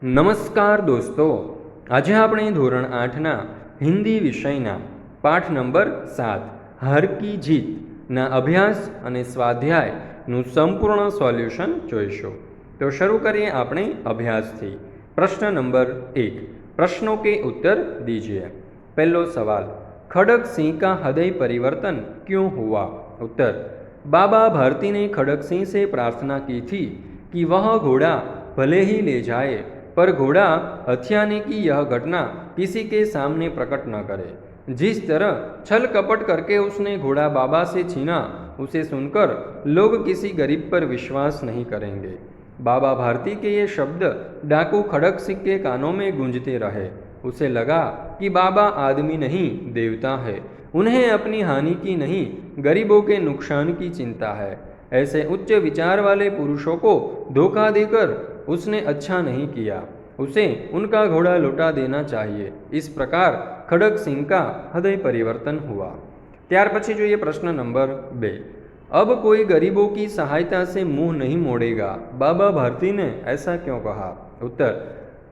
નમસ્કાર દોસ્તો, આજે આપણે ધોરણ 8ના હિન્દી વિષયના પાઠ નંબર 7 હાર કી જીતના અભ્યાસ અને સ્વાધ્યાયનું સંપૂર્ણ સોલ્યુશન જોઈશું। તો શરૂ કરીએ આપણે અભ્યાસથી। પ્રશ્ન નંબર 1, प्रश्नों के उत्तर दीजिए। पहलो सवाल, खड़ग सिंह का हृदय परिवर्तन क्यों हुआ? उत्तर, बाबा भारती ने खड़ग सिंह से प्रार्थना की थी कि वह घोड़ा भले ही ले जाए पर घोड़ा हथियाने की यह घटना किसी के सामने प्रकट न करे। जिस तरह छल कपट करके उसने घोड़ा बाबा से छीना, उसे सुनकर लोग किसी गरीब पर विश्वास नहीं करेंगे। बाबा भारती के ये शब्द डाकू खड़ग सिंह के कानों में गूंजते रहे। उसे लगा कि बाबा आदमी नहीं देवता है, उन्हें अपनी हानि की नहीं गरीबों के नुकसान की चिंता है। ऐसे उच्च विचार वाले पुरुषों को धोखा देकर उसने अच्छा नहीं किया, उसे उनका घोड़ा लौटा देना चाहिए। इस प्रकार खड़ग सिंह का हृदय परिवर्तन हुआ। त्यार पछी जो ये प्रश्न नंबर 2, अब कोई गरीबों की सहायता से मुंह नहीं मोड़ेगा, बाबा भारती ने ऐसा क्यों कहा? उत्तर,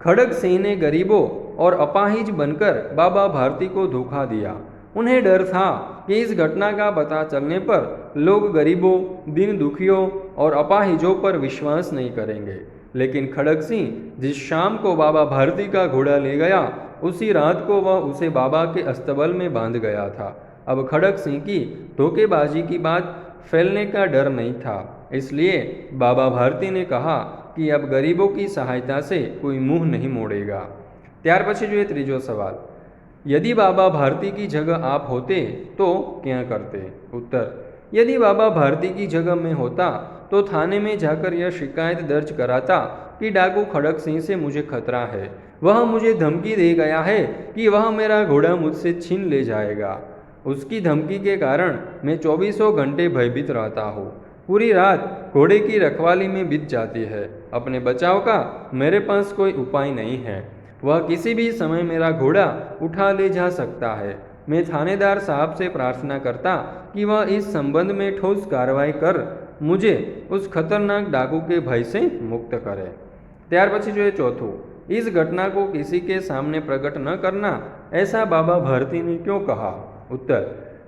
खड़ग सिंह ने गरीबों और अपाहिज बनकर बाबा भारती को धोखा दिया। उन्हें डर था कि इस घटना का पता चलने पर लोग गरीबों, दीन दुखियों और अपाहिजों पर विश्वास नहीं करेंगे। लेकिन खड़ग सिंह जिस शाम को बाबा भारती का घोड़ा ले गया, उसी रात को वह उसे बाबा के अस्तबल में बांध गया था। अब खड़ग सिंह की धोखेबाजी की बात फैलने का डर नहीं था, इसलिए बाबा भारती ने कहा कि अब गरीबों की सहायता से कोई मुंह नहीं मोड़ेगा। त्यार पछी जो त्रीजो सवाल, यदि बाबा भारती की जगह आप होते तो क्या करते? उत्तर, यदि बाबा भारती की जगह में होता तो थाने में जाकर यह शिकायत दर्ज कराता कि डाकू खड़ग सिंह से मुझे खतरा है, वह मुझे धमकी दे गया है कि वह मेरा घोड़ा मुझसे छीन ले जाएगा। उसकी धमकी के कारण मैं 24 घंटे भयभीत रहता हूँ। पूरी रात घोड़े की रखवाली में बीत जाती है। अपने बचाव का मेरे पास कोई उपाय नहीं है। वह किसी भी समय मेरा घोड़ा उठा ले जा सकता है। मैं थानेदार साहब से प्रार्थना करता कि वह इस संबंध में ठोस कार्रवाई कर मुझे उस खतरनाक डाकू के भय से मुक्त करे। त्यार पछी जो चौथुं, इस घटना को किसी के सामने प्रकट न करना, ऐसा बाबा भारती ने क्यों कहा? उत्तर,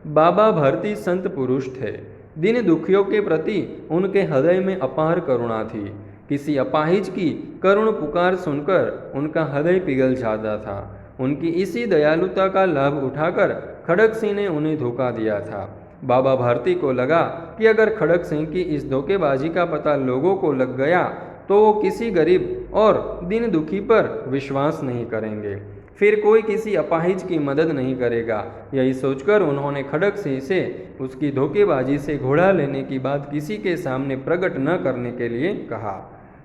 बाबा भारती संत पुरुष थे। दीन दुखियों के प्रति उनके हृदय में अपार करुणा थी। किसी अपाहिज की करुण पुकार सुनकर उनका हृदय पिघल जाता था। उनकी इसी दयालुता का लाभ उठाकर खड़ग सिंह ने उन्हें धोखा दिया था। बाबा भारती को लगा कि अगर खड़ग सिंह की इस धोखेबाजी का पता लोगों को लग गया तो वो किसी गरीब और दीन दुखी पर विश्वास नहीं करेंगे, फिर कोई किसी अपाहिज की मदद नहीं करेगा। यही सोचकर उन्होंने खड़ग सिंह से उसकी धोखेबाजी से घोड़ा लेने की बात किसी के सामने प्रकट न करने के लिए कहा।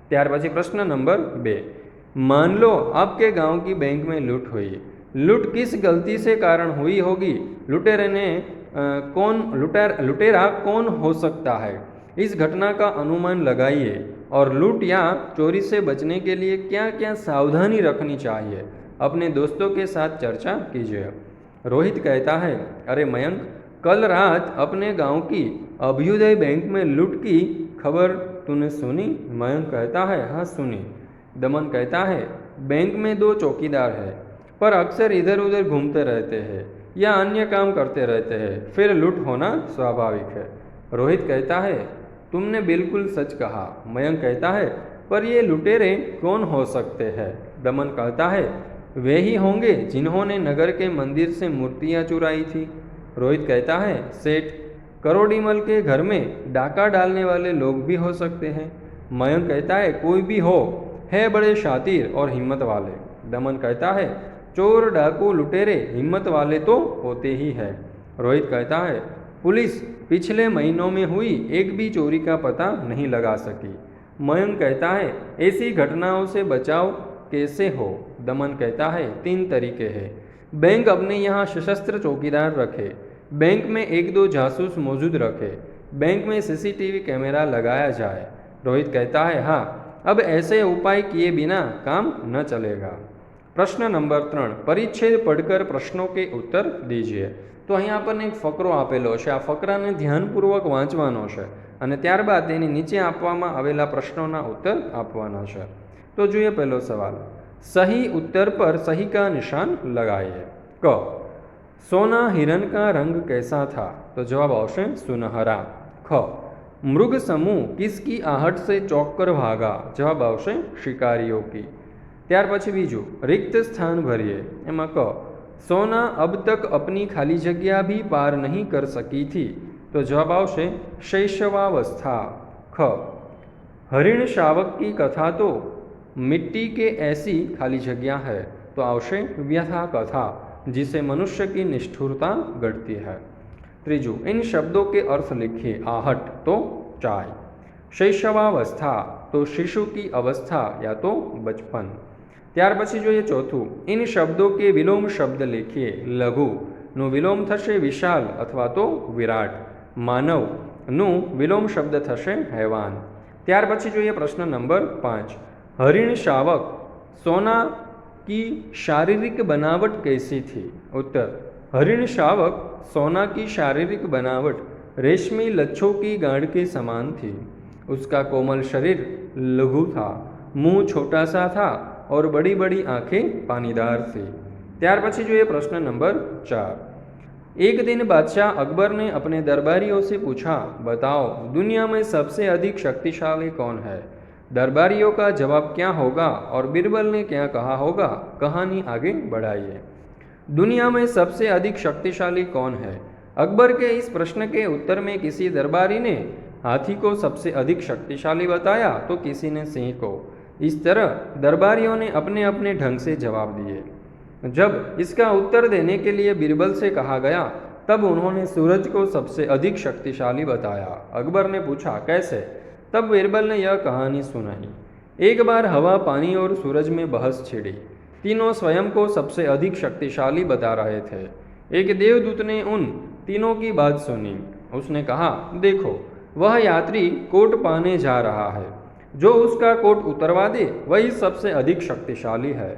त्यार पछी प्रश्न नंबर 2, मान लो आपके गांव की बैंक में लूट हुई। लूट किस गलती से कारण हुई होगी? लुटेरा कौन हो सकता है? इस घटना का अनुमान लगाइए और लूट या चोरी से बचने के लिए क्या क्या सावधानी रखनी चाहिए, अपने दोस्तों के साथ चर्चा कीजिए। रोहित कहता है, अरे मयंक, कल रात अपने गांव की अभ्युदय बैंक में लूट की खबर तूने सुनी? मयंक कहता है, हाँ सुनी। दमन कहता है, बैंक में 2 चौकीदार हैं, पर अक्सर इधर उधर घूमते रहते हैं या अन्य काम करते रहते हैं, फिर लूट होना स्वाभाविक है। रोहित कहता है, तुमने बिल्कुल सच कहा। मयंक कहता है, पर ये लुटेरे कौन हो सकते हैं? दमन कहता है, वे ही होंगे जिन्होंने नगर के मंदिर से मूर्तियाँ चुराई थी। रोहित कहता है, सेठ करोड़ीमल के घर में डाका डालने वाले लोग भी हो सकते हैं। मयंक कहता है, कोई भी हो, है बड़े शातिर और हिम्मत वाले। दमन कहता है, चोर डाकू लुटेरे हिम्मत वाले तो होते ही हैं। रोहित कहता है, पुलिस पिछले महीनों में हुई एक भी चोरी का पता नहीं लगा सकी। मयंक कहता है, ऐसी घटनाओं से बचाव कैसे हो? दमन कहता है, 3 तरीके हैं। बैंक अपने यहाँ सशस्त्र चौकीदार रखे, बैंक में 1-2 जासूस मौजूद रखे, बैंक में सीसीटीवी कैमरा लगाया जाए। रोहित कहता है, हाँ, अब ऐसे उपाय किए बिना काम न चलेगा। प्रश्न नंबर 3, परिच्छेद पढ़कर प्रश्नों के उत्तर दीजिए। तो અહીં આપણને એક ફકરો આપેલો છે, આ ફકરાને ધ્યાનપૂર્વક વાંચવાનો છે અને ત્યારબાદ તેની નીચે આપવામાં આવેલા પ્રશ્નોના ઉત્તર આપવાના છે। तो જોઈએ पहलो सवाल, सही उत्तर पर सही का निशान लगाइए। क, सोना हिरन का रंग कैसा था? तो जवाब आवशे सुनहरा। ख, मृग समूह किसकी आहट से चौंक कर भागा? जवाब आवशे शिकारियों की। त्यार पछी बीजू, रिक्त स्थान भरिए। एमां क, सोना अब तक अपनी खाली जग्या भी पार नहीं कर सकी थी। तो जवाब आवशे शैशवावस्था। ख, हरिण शावक की कथा तो मिट्टी के ऐसी खाली जगह है। तो आवशे व्यथा कथा, जिसे मनुष्य की निष्ठुरता गढ़ती है। त्रीजू, इन शब्दों के अर्थ लिखिए। आहट तो चाय, शैशवावस्था तो शिशु की अवस्था या तो बचपन। त्यार पछी जोईए चौथुं, इन शब्दों के विलोम शब्द लिखिए। लघु नु विलोम थशे विशाल अथवा तो विराट। मानव नु विलोम शब्द थशे हैवान। त्यार पछी जोईए प्रश्न नंबर 5, हरिण शावक सोना की शारीरिक बनावट कैसी थी? उत्तर, हरिण शावक सोना की शारीरिक बनावट रेशमी लच्छों की गांठ के समान थी। उसका कोमल शरीर लघु था, मुंह छोटा सा था और बड़ी बड़ी आंखें पानीदार थी। त्यार पछी जो ये प्रश्न नंबर 4, एक दिन बादशाह अकबर ने अपने दरबारियों से पूछा, बताओ दुनिया में सबसे अधिक शक्तिशाली कौन है? दरबारियों का जवाब क्या होगा और बीरबल ने क्या कहा होगा? कहानी आगे बढ़ाइए। दुनिया में सबसे अधिक शक्तिशाली कौन है? अकबर के इस प्रश्न के उत्तर में किसी दरबारी ने हाथी को सबसे अधिक शक्तिशाली बताया तो किसी ने सिंह को। इस तरह दरबारियों ने अपने अपने ढंग से जवाब दिए। जब इसका उत्तर देने के लिए बीरबल से कहा गया तब उन्होंने सूरज को सबसे अधिक शक्तिशाली बताया। अकबर ने पूछा, कैसे? तब बीरबल ने यह कहानी सुनाई। एक बार हवा, पानी और सूरज में बहस छिड़ी। तीनों स्वयं को सबसे अधिक शक्तिशाली बता रहे थे। एक देवदूत ने उन तीनों की बात सुनी। उसने कहा, देखो वह यात्री कोट पाने जा रहा है। जो उसका कोट उतरवा दे वही सबसे अधिक शक्तिशाली है।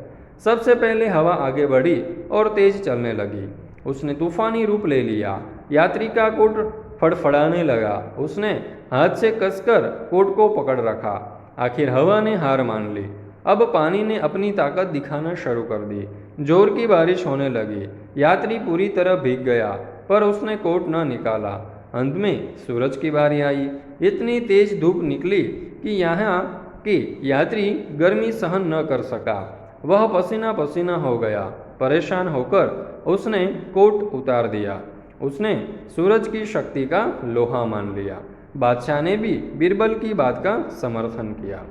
सबसे पहले हवा आगे बढ़ी और तेज चलने लगी। उसने तूफानी रूप ले लिया। यात्री का कोट फड़फड़ाने लगा। उसने हाथ से कसकर कोट को पकड़ रखा। आखिर हवा ने हार मान ली। अब पानी ने अपनी ताकत दिखाना शुरू कर दी। जोर की बारिश होने लगी। यात्री पूरी तरह भीग गया पर उसने कोट न निकाला। अंत में सूरज की बारी आई। इतनी तेज धूप निकली कि यहाँ की यात्री गर्मी सहन न कर सका। वह पसीना पसीना हो गया। परेशान होकर उसने कोट उतार दिया। उसने सूरज की शक्ति का लोहा मान लिया। बादशाह ने भी बीरबल की बात का समर्थन किया।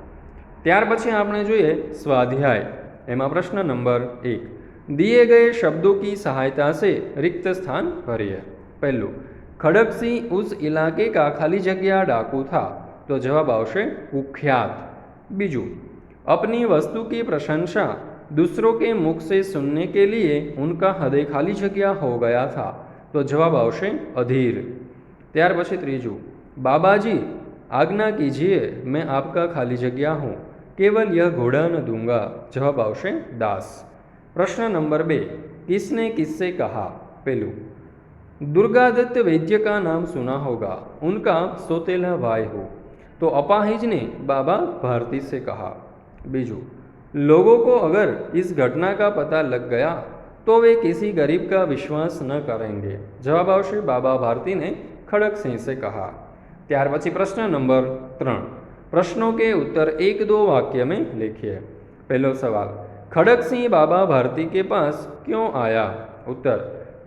त्यार पछी आपणे जोईए स्वाध्याय। एमां प्रश्न नंबर 1, दिए गए शब्दों की सहायता से रिक्त स्थान भरिए। पहलू, खड़क सिंह उस इलाके का खाली जगह डाकू था। तो जवाब आवशे कुख्यात। बीजू, अपनी वस्तु की प्रशंसा दूसरों के मुख से सुनने के लिए उनका हृदय खाली जगह हो गया था। तो जवाब आवशे अधीर। त्यार पछी त्रीजू, बाबाजी आज्ञा कीजिए, मैं आपका खाली जगह हूँ, केवल यह घोड़ा न दूंगा। जवाब आवशे दास। प्रश्न नंबर 2, किसने किससे कहा? पहलू, दुर्गादत्त वैद्य का नाम सुना होगा, उनका सोतेला भाई हो। तो अपाहिज ने बाबा भारती से कहा। बीजू, लोगों को अगर इस घटना का पता लग गया तो वे किसी गरीब का विश्वास न करेंगे। जवाब आवशे बाबा भारती ने खड़क सिंह से कहा। त्यार पछी प्रश्न नंबर 3, प्रश्नों के उत्तर 1-2 वाक्य में लिखिए। पहलो सवाल, खड़क सिंह बाबा भारती के पास क्यों आया? उत्तर,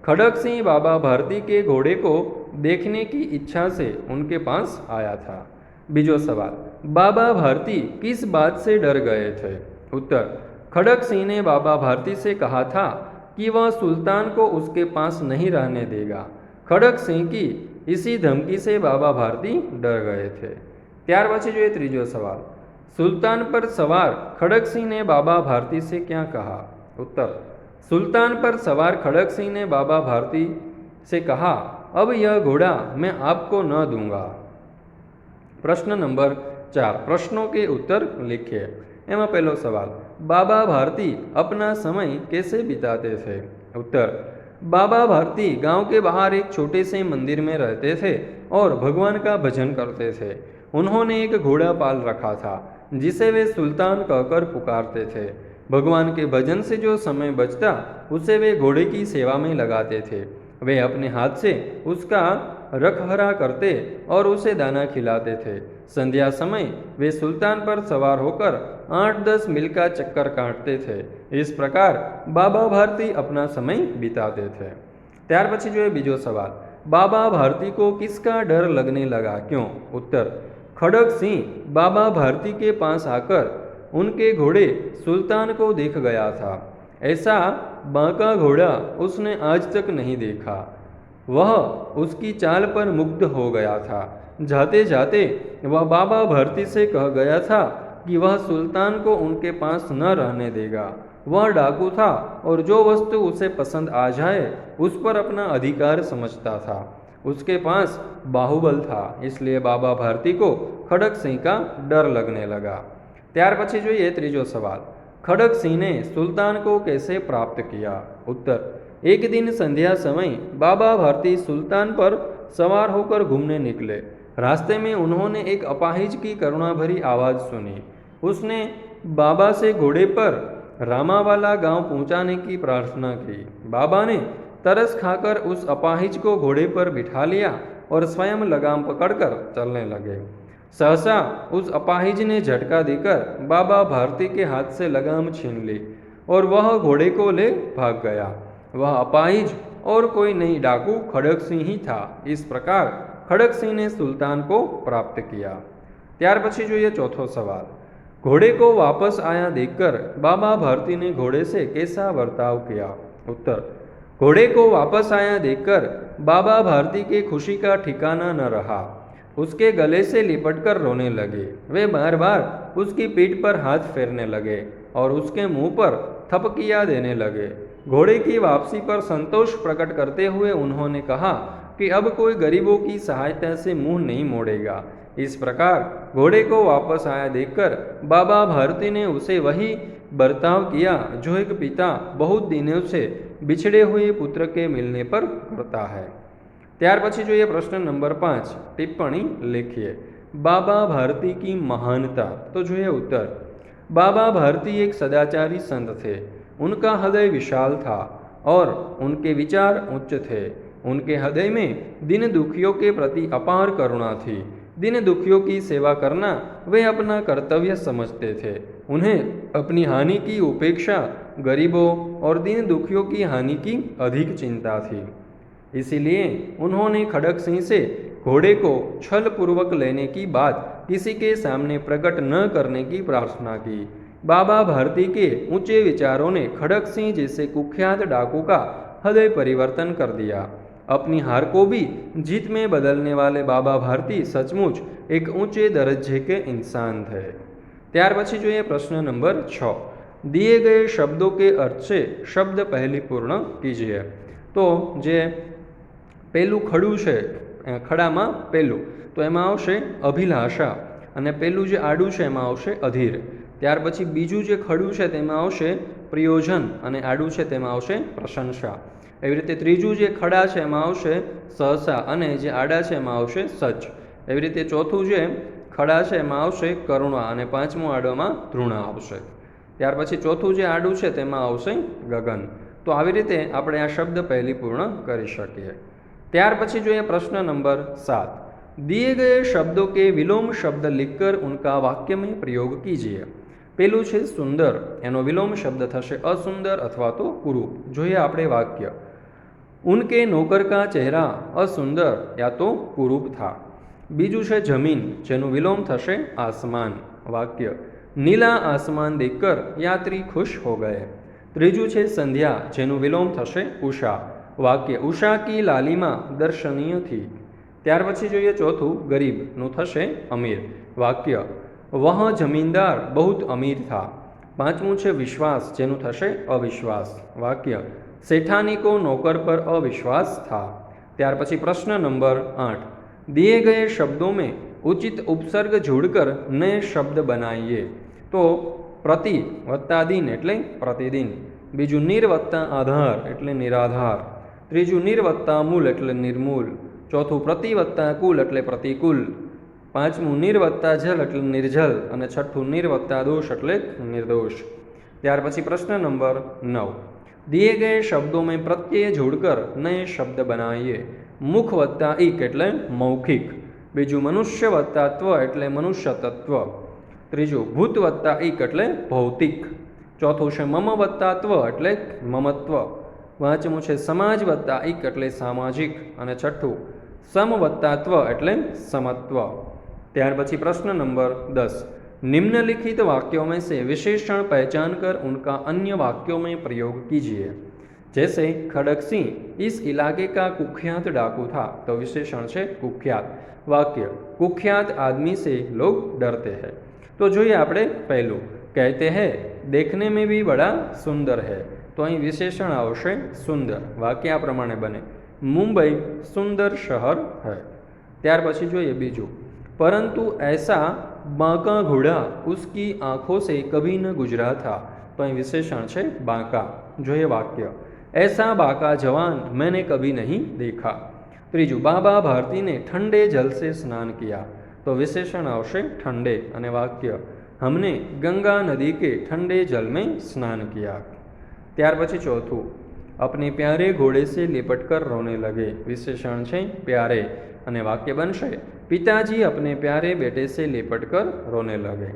खड़क सिंह बाबा भारती के घोड़े को देखने की इच्छा से उनके पास आया था। बीजो सवाल, बाबा भारती किस बात से डर गए थे? उत्तर, खड़क सिंह ने बाबा भारती से कहा था कि वह सुल्तान को उसके पास नहीं रहने देगा। खड़क सिंह की इसी धमकी से बाबा भारती डर गए थे। त्यार पछी जो त्रीजो सवाल, सुल्तान पर सवार खड़क सिंह ने बाबा भारती से क्या कहा? उत्तर, सुल्तान पर सवार खड़क सिंह ने बाबा भारती से कहा, अब यह घोड़ा मैं आपको न दूंगा। प्रश्न नंबर 4, प्रश्नों के उत्तर लिखिए। एमा पहलो सवाल, बाबा भारती अपना समय कैसे बिताते थे? उत्तर, बाबा भारती गांव के बाहर एक छोटे से मंदिर में रहते थे और भगवान का भजन करते थे। उन्होंने एक घोड़ा पाल रखा था जिसे वे सुल्तान कहकर पुकारते थे। भगवान के भजन से जो समय बचता उसे वे घोड़े की सेवा में लगाते थे। वे अपने हाथ से उसका रखहरा करते और उसे दाना खिलाते थे। संध्या समय वे सुल्तान पर सवार होकर 8-10 मील का चक्कर काटते थे। इस प्रकार बाबा भारती अपना समय बिताते थे। ત્યાર પછી જોઈએ બીજો સવાલ, बाबा भारती को किसका डर लगने लगा, क्यों? उत्तर, खड़ग सिंह बाबा भारती के पास आकर उनके घोड़े सुल्तान को देख गया था। ऐसा बांका घोड़ा उसने आज तक नहीं देखा। वह उसकी चाल पर मुग्ध हो गया था। जाते जाते वह बाबा भारती से कह गया था कि वह सुल्तान को उनके पास न रहने देगा। वह डाकू था और जो वस्तु उसे पसंद आ जाए उस पर अपना अधिकार समझता था। उसके पास बाहुबल था, इसलिए बाबा भारती को खड़ग सिंह का डर लगने लगा। ત્યાર પછી જોઈએ ત્રીજો સવાલ, खड़ग सिंह ने सुल्तान को कैसे प्राप्त किया? उत्तर, एक दिन संध्या समय बाबा भारती सुल्तान पर सवार होकर घूमने निकले। रास्ते में उन्होंने एक अपाहिज की करुणा भरी आवाज़ सुनी। उसने बाबा से घोड़े पर रामावाला गांव पहुंचाने की प्रार्थना की। बाबा ने तरस खाकर उस अपाहिज को घोड़े पर बिठा लिया और स्वयं लगाम पकड़कर चलने लगे। सहसा उस अपाहिज ने झटका देकर बाबा भारती के हाथ से लगाम छीन ली और वह घोड़े को ले भाग गया। वह अपाहिज और कोई नहीं, डाकू खड़ग सिंह ही था। इस प्रकार खड़ग सिंह ने सुल्तान को प्राप्त किया। ત્યાર પછી જોઈએ ચોથો સવાલ, घोड़े को वापस आया देखकर बाबा भारती ने घोड़े से कैसा बर्ताव किया? उत्तर, घोड़े को वापस आया देखकर बाबा भारती के खुशी का ठिकाना न रहा। उसके गले से लिपटकर रोने लगे। वे बार बार उसकी पीठ पर हाथ फेरने लगे और उसके मुंह पर थपकियां देने लगे। घोड़े की वापसी पर संतोष प्रकट करते हुए उन्होंने कहा कि अब कोई गरीबों की सहायता से मुंह नहीं मोड़ेगा। इस प्रकार घोड़े को वापस आया देखकर बाबा भारती ने उसे वही बर्ताव किया जो एक पिता बहुत दिनों से बिछड़े हुए पुत्र के मिलने पर करता है। ત્યાર પછી જોઈએ પ્રશ્ન નંબર 5, ટિપ્પણી लिखिए। बाबा भारती की महानता। तो જોઈએ उत्तर, बाबा भारती एक सदाचारी संत थे। उनका हृदय विशाल था और उनके विचार उच्च थे। उनके हृदय में दीन दुखियों के प्रति अपार करुणा थी। दीन दुखियों की सेवा करना वे अपना कर्तव्य समझते थे। उन्हें अपनी हानि की उपेक्षा गरीबों और दीन दुखियों की हानि की अधिक चिंता थी। इसीलिए उन्होंने खड़ग सिंह से घोड़े को छल पूर्वक लेने की बात किसी के सामने प्रकट न करने की प्रार्थना की। बाबा भारती के ऊंचे विचारों ने खड़ग सिंह जैसे कुख्यात डाकू का हृदय परिवर्तन कर दिया। अपनी हार को भी जीत में बदलने वाले बाबा भारती सचमुच एक ऊंचे दर्जे के इंसान थे। ત્યાર પછી જોઈએ પ્રશ્ન નંબર 6, दिए गए शब्दों के अर्थ से शब्द पहली पूर्ण कीजिए। तो जे पेलू खड़ू है, खड़ाમાં पेलू, तो एमां आवशे अभिलाषा અને पेलू जे आडू है एमां आवशे अधीर। ત્યાર પછી बीजू जे खड़ू है तेमां आवशे प्रयोजन અને आडू है तेमां आवशे प्रशंसा। एवी रीते त्रीजू जे खड़ा है एमां आवशे सहसा અને जे आडा है एमां आवशे सच। एवी रीते चौथुं जे खड़ा है एमां आवशे करुणा અને પાંચમું आडोमां तृणा आवशे। ત્યાર પછી ચોથું જે આડું છે તેમાં આવશે ગગન। तो આવી રીતે આપણે આ શબ્દ પહેલી પૂર્ણ કરી શકીએ। ત્યાર પછી જોઈએ પ્રશ્ન નંબર 7, दिए गए शब्दों के विलोम शब्द लिखकर उनका वाक्य में प्रयोग कीजिए। पेलू છે सुंदर, एनो विलोम शब्द थशे असुंदर अथवा तो कुरूप। જોઈએ આપણે वाक्य, उनके नौकर का चेहरा असुंदर या तो कुरूप था। बीजू છે जमीन, જેનું विलोम थशे आसमान। वाक्य, नीला आसमान देखकर यात्री खुश हो गए। त्रीजू છે संध्या, જેનું विलोम थशे उषा। वाक्य, उषा की लालिमा दर्शनीय थी। ત્યાર પછી જોઈએ ચોથું, गरीब નું થશે अमीर। वाक्य, वह जमींदार बहुत अमीर था। પાંચમું છે विश्वास, જેનું થશે अविश्वास। वाक्य, सेठानी को नौकर पर अविश्वास था। ત્યાર પછી प्रश्न नंबर 8, दिए गए शब्दों में उचित उपसर्ग जोड़कर नए शब्द बनाइए। तो प्रति वत्ता दिन एटले प्रतिदिन, बीजू निर वत्ता आधार एटले निराधार, त्रीजू निर वत्ता मूल एटले निर्मूल, चौथुं प्रति वत्ता कुल एटले प्रतिकूल, પાંચમું નીર વત્તા જલ એટલે નિર્જલ અને છઠ્ઠું નીર વત્તા દોષ એટલે निर्दोष। ત્યાર પછી પ્રશ્ન નંબર 9, दिए गए शब्दों में प्रत्यय जोड़कर नए शब्द बनाइए। मुख वत्ता इक એટલે મૌખિક, બીજું મનુષ્ય વત્તા ત્વ એટલે મનુષ્ય તત્વ, ત્રીજું ભૂત વત્તા ઇક એટલે ભૌતિક, ચોથું છે મમ વત્તા ત્વ એટલે મમત્વ, પાંચમું છે સમાજ વત્તા ઇક એટલે સામાજિક અને છઠ્ઠું સમ વત્તા ત્વ એટલે સમત્વ। ત્યાર પછી પ્રશ્ન નંબર 10, निम्नलिखित वाक्यों में से विशेषण पहचान कर उनका अन्य वाक्यों में प्रयोग कीजिए। जैसे खड़क सिंह इस इलाके का कुख्यात डाकू था, तो विशेषण है कुख्यात। वाक्य कुख्यात आदमी से लोग डरते हैं। तो જોઈએ આપણે પહેલું, कहते हैं देखने में भी बड़ा सुंदर है, तो અહીં વિશેષણ આવશે સુંદર। વાક્ય આ પ્રમાણે બને, मुंबई सुंदर शहर है। ત્યાર પછી જોઈએ બીજું, परंतु ऐसा बांका घोड़ा उसकी आंखों से कभी न गुजरा था, तो અહીં વિશેષણ છે बांका। જોઈએ વાક્ય, ऐसा बांका जवान मैंने कभी नहीं देखा। ત્રીજું, बाबा भारती ने ठंडे जल से स्नान किया, तो विशेषण आवशे ठंडे અને વાક્ય, हमने गंगा नदी के ठंडे जल में स्नान किया। ત્યાર પછી ચોથું, अपने प्यारे घोड़े से लिपट कर रोने लगे, विशेषण છે प्यारे અને વાક્ય બનશે, पिताजी अपने प्यारे बेटे से लिपट कर रोने लगे।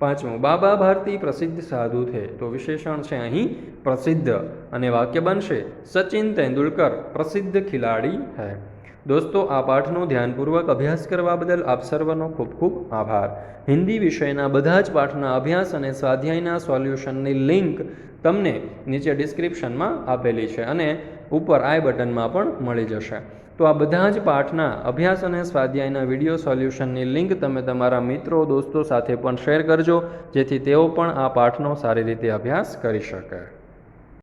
પાંચમું, बाबा भारती प्रसिद्ध साधु थे, तो विशेषण છે અહીં प्रसिद्ध અને વાક્ય બનશે, सचिन तेंदुलकर प्रसिद्ध खिलाड़ी है। दोस्तों, आ पाठનો ધ્યાનપૂર્વક અભ્યાસ કરવા બદલ આપ સર્વનો ખૂબ ખૂબ આભાર। હિન્દી વિષયના બધા જ પાઠના અભ્યાસ અને સ્વાધ્યાયના સોલ્યુશનની લિંક તમને નીચે ડિસ્ક્રિપ્શનમાં આપેલી છે અને ઉપર આઈ બટનમાં પણ મળી જશે। તો આ બધા જ પાઠના અભ્યાસ અને સ્વાધ્યાયના વિડીયો સોલ્યુશનની લિંક તમે તમારા મિત્રો દોસ્તો સાથે પણ શેર કરજો, જેથી તેઓ પણ આ પાઠનો સારી રીતે અભ્યાસ કરી શકે।